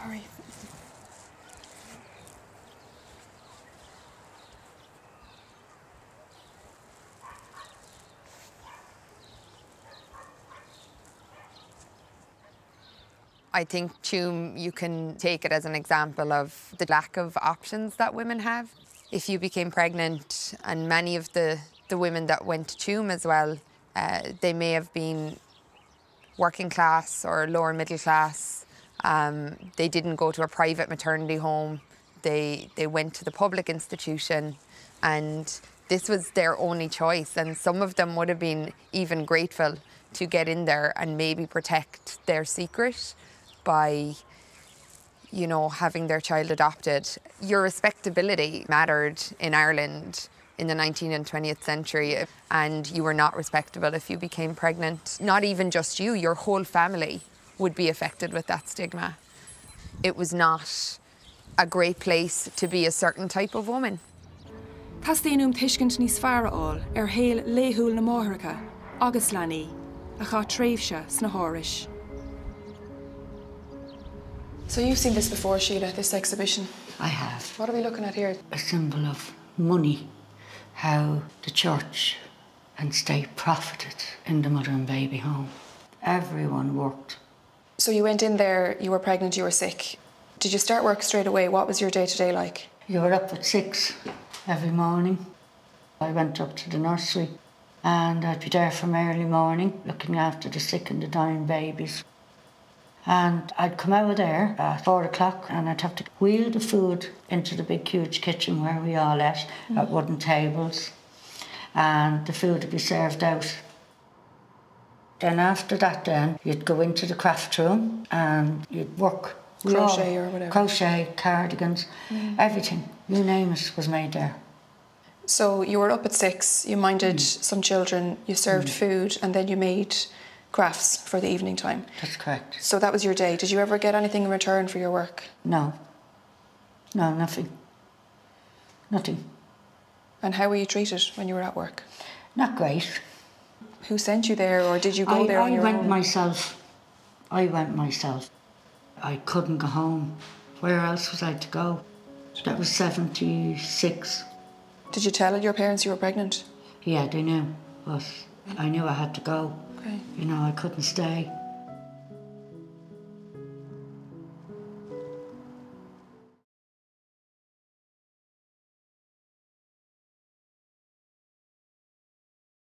Sorry. I think, Tuam, you can take it as an example of the lack of options that women have. If you became pregnant, and many of the women that went to Tuam as well, they may have been working class or lower middle class. They didn't go to a private maternity home. They went to the public institution, and this was their only choice. And some of them would have been even grateful to get in there and maybe protect their secret by, you know, having their child adopted. Your respectability mattered in Ireland in the 19th and 20th century, and you were not respectable if you became pregnant. Not even just you, your whole family would be affected with that stigma. It was not a great place to be a certain type of woman. Tás daonúm tuiscint níos fearr all héal léithúil na máthracha, agus leanaí, a chá tréimhse sna háiris. So you've seen this before, Sheila, this exhibition? I have. What are we looking at here? A symbol of money, how the church and state profited in the mother and baby home. Everyone worked. So you went in there, you were pregnant, you were sick. Did you start work straight away? What was your day-to-day like? You were up at 6 every morning. I went up to the nursery and I'd be there from early morning looking after the sick and the dying babies. And I'd come out of there at 4 o'clock and I'd have to wheel the food into the big huge kitchen where we all ate at wooden tables, and the food would be served out. Then after that you'd go into the craft room and you'd work. Crochet or whatever. Crochet, cardigans, everything, you name it, was made there. So you were up at 6, you minded some children, you served food, and then you made crafts for the evening time. That's correct. So that was your day. Did you ever get anything in return for your work? No. No, nothing. Nothing. And how were you treated when you were at work? Not great. Who sent you there, or did you go there on your own? I went myself. I couldn't go home. Where else was I to go? That was 76. Did you tell your parents you were pregnant? Yeah, they knew, but I knew I had to go. Okay. You know, I couldn't stay.